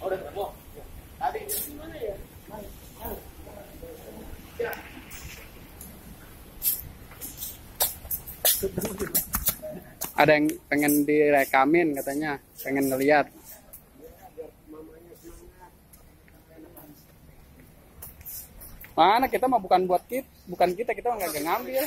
udah ketemu. Tadi mana ya? Ya. Ada yang pengen direkamin katanya, pengen ngeliat. Mana kita mah bukan buat kita, kita nggak ngambil.